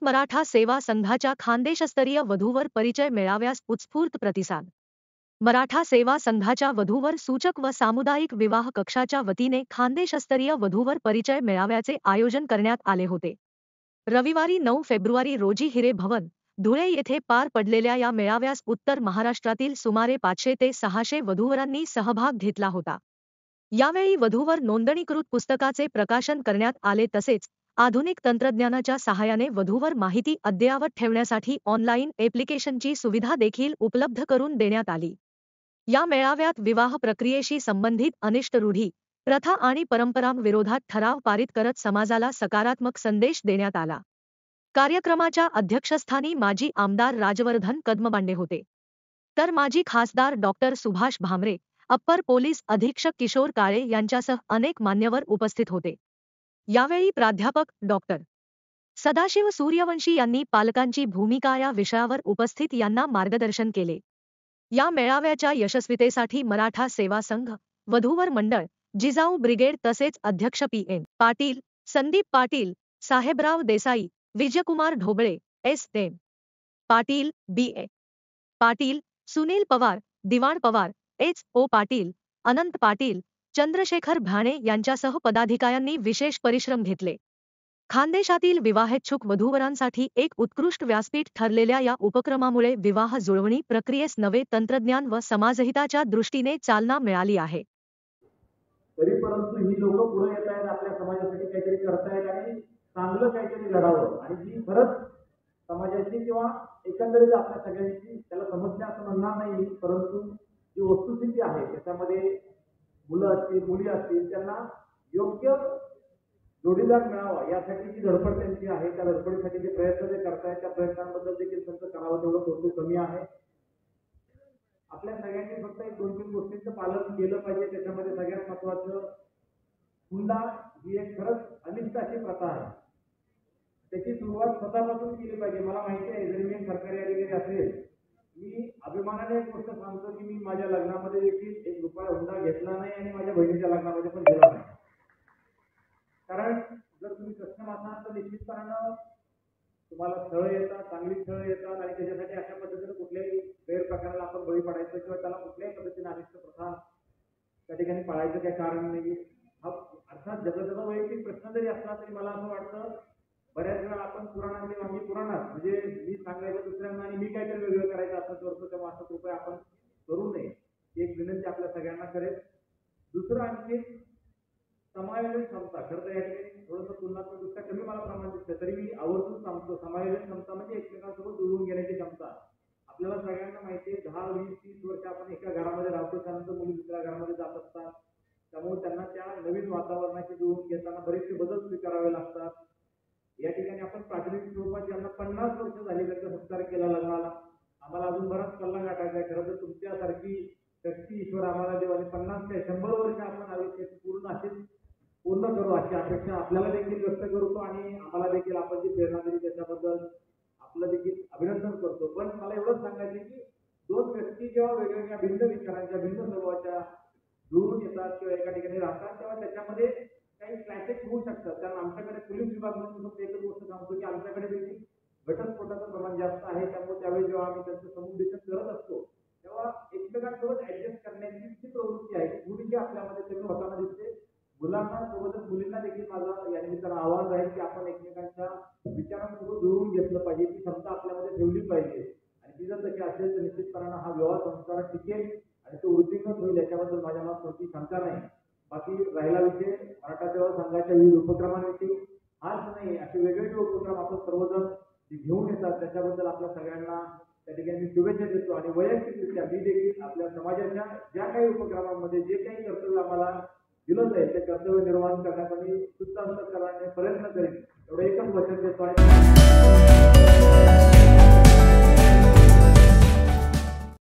मराठा सेवा संघाच्या खानदेशस्तरीय वधूवर परिचय मेळाव्यास उत्स्फूर्त प्रतिसाद। मराठा सेवा संघाच्या वधूवर सूचक व सामुदायिक विवाह कक्षाच्या वतीने खानदेशस्तरीय वधूवर परिचय मेळाव्याचे आयोजन करण्यात आले होते। रविवारी 9 फेब्रुवारी रोजी हिरे भवन, धुळे येथे पार पडलेल्या या मेळाव्यास उत्तर महाराष्ट्रातील सुमारे 500 ते 600 वधूवरांनी सहभाग घेतला होता। यावेळी वधूवर नोंदणीकृत पुस्तकाचे प्रकाशन करण्यात आले तसेच आधुनिक तंत्रज्ञानाच्या सहाय्याने वधूवर माहिती अद्ययावत ठेवण्यासाठी ऑनलाईन ॲप्लिकेशनची सुविधा देखील उपलब्ध करून देण्यात आली। या मेळाव्यात विवाह प्रक्रियेशी संबंधित अनिष्ट रूढी, प्रथा आणि परंपरांविरोधात ठराव पारित करत समाजाला सकारात्मक संदेश देण्यात आला। कार्यक्रमाच्या अध्यक्षस्थानी माजी आमदार राजवर्धन कदमबांडे होते, तर माजी खासदार doctor Subhash Bhamre, upper police अधीक्षक किशोर काळे यांच्यासह अनेक मान्यवर उपस्थित होते। यावेळी प्राध्यापक डॉक्टर सदाशिव सूर्यवंशी यांनी पालकांची भूमिका या विषयावर उपस्थित यांना मार्गदर्शन केले। या मेळाव्याच्या यशस्वीतेसाठी मराठा सेवा संघ, वधूवर मंडळ, जिजाऊ ब्रिगेड तसेच अध्यक्ष P N. Patil, Sandeep Patil, Sahebrao Desai, Vijaykumar Dhoble, S M. Patil, B A. Patil, Sunil Pawar, Diwan Pawar, H O. Patil, Anant Patil, Chandrashekhar Bhane यांच्यासह पदाधिकाऱ्यांनी विशेष परिश्रम घेतले। खानदेशातील विवाहेच्छुक वधूवरांसाठी एक उत्कृष्ट व्यासपीठ ठरलेल्या या उपक्रमामुळे विवाह जुळवणी प्रक्रियेस नवे तंत्रज्ञान व समाजहिताच्या दृष्टीने चालना मिळाली आहे। तरी परंतु ही लोक पुढे येत आहेत, आपल्या समाजासाठी काहीतरी करतायत आणि चांगलं काहीतरी लढावं आणि जी खरंच समाजाची किंवा एकंदरीत आपल्या सगळ्यांची त्याला समस्या असं म्हणणार नाही, परंतु जी वस्तुस्थिती आहे त्याच्यामध्ये मुलं असतील, मुली असतील, त्यांना योग्य जोडीदार मिळावा यासाठी जी धडपड त्यांची आहे, त्या धडपडीसाठी जे प्रयत्न ते करतायत त्या प्रयत्नांबद्दल देखील त्यांचं करावं तेवढं कौतुक कमी आहे। आपल्या सगळ्यांनी फक्त एक 2-3 गोष्टींचं पालन केलं पाहिजे। त्याच्यामध्ये सगळ्यात महत्त्वाचं, हुंडा ही एक खरंच अनिष्ट अशी प्रथा आहे, त्याची सुरुवात स्वतःपासून केली पाहिजे। मला माहिती आहे, जरी मी सरकारी अधिकारी असेल, मी अभिमानाने एक गोष्ट सांगतो की मी माझ्या लग्नामध्ये देखील 1 रुपया हुंडा घेतला नाही आणि माझ्या बहिणीच्या लग्नामध्ये पण दिला नाही। कारण जर तुम्ही सक्षम असाल तर निश्चितपणानं तुम्हाला स्थळं येतात, चांगली स्थळं येतात आणि त्याच्यासाठी अशा पद्धतीने कुठल्याही गैरप्रकाराला आपण बळी पडायचं किंवा त्याला कुठल्याही पद्धतीने अनिष्ट प्रथा त्या ठिकाणी पाळायचं काही कारण नाही। हा अर्थात जगाचा वैयक्तिक प्रश्न जरी असला तरी मला असं वाटतं बऱ्याच वेळा आपण पुराणातली वांगी पुराणात, म्हणजे मी सांगायचं दुसऱ्यांना आणि मी काहीतरी वेगळं करायचं असं करतो, तेव्हा असं कृपया आपण करू नये, एक विनंती आपल्या सगळ्यांना करेल। दुसरं आणखी समायोजन क्षमता, खरं तर या ठिकाणी थोडंसं तुलनात्मकदृष्ट्या कमी मला प्रमाण दिसतं, तरी मी आवर्जून सांगतो समायोजन क्षमता म्हणजे एकमेकांसोबत जुळवून घेण्याची क्षमता। आपल्याला सगळ्यांना माहिती आहे 10, 20, 30 वर्ष आपण एका घरामध्ये राहतो, त्यानंतर मुली दुसऱ्या घरामध्ये जात असतात, त्यामुळे त्यांना त्या नवीन वातावरणाशी जुळवून घेताना बरेचसे बदल स्वीकारावे लागतात। या ठिकाणी आपण प्राथमिक स्वरूपात ज्यांना 50 वर्ष झाली त्यांचा संस्कार केला लग्नाला, आम्हाला अजून बराच पल्ला गाठायचा आहे। खरं तर तुमच्यासारखी शक्ती ईश्वर आम्हाला देव आणि 50 ते 100 वर्ष आपण आयुष्याची पूर्ण करू अशी अपेक्षा आपल्याला देखील व्यक्त करतो आणि आम्हाला देखील आपण जी प्रेरणा दिली त्याच्याबद्दल आपलं देखील अभिनंदन करतो। पण मला एवढंच सांगायचं की 2 व्यक्ती जेव्हा वेगवेगळ्या भिन्न विचारांच्या, भिन्न स्वभावाच्या जुळून येतात किंवा एका ठिकाणी राहतात, तेव्हा त्याच्यामध्ये काही क्लॅशेस होऊ शकतात। कारण आमच्याकडे पोलीस विभाग म्हणून फक्त एकच गोष्ट सांगतो की आमच्याकडे देखील घटस्फोटाचं प्रमाण जास्त आहे, त्यामुळे त्यावेळी जेव्हा आम्ही त्यांचं समुपदेशन करत असतो तेव्हा एकमेकांसोबत ऍडजस्ट करण्याची जी प्रवृत्ती आहे ती थोडीशी आपल्यामध्ये कमी होताना दिसते। मुलांना सोबतच मुलींना देखील माझं या निमित्तानं आवाहन राहील की आपण एकमेकांच्या विचारांसोबत जुळवून घेतलं पाहिजे, ती क्षमता आपल्यामध्ये ठेवली पाहिजे आणि ती जर तशी असेल तर निश्चितपणानं हा विवाह संस्कार टिकेल आणि तो वृद्धिंगत होईल, याच्याबद्दल माझ्या मनात कोणती शंका नाही। बाकी राहिला विषय मराठा सेवा संघाच्या विविध उपक्रमांविषयी, हाच नाही असे वेगवेगळे उपक्रम आपण सर्वजण जे घेऊन येतात त्याच्याबद्दल आपल्या सगळ्यांना त्या ठिकाणी मी शुभेच्छा देतो आणि वैयक्तिकरित्या मी देखील आपल्या समाजाच्या ज्या काही उपक्रमांमध्ये जे काही कर्तव्य आम्हाला दिलं जाईल ते कर्तव्य निर्वहन करण्याचा मी सुद्धा करण्याचा प्रयत्न करेन, एवढं एकच वचन देतो आहे।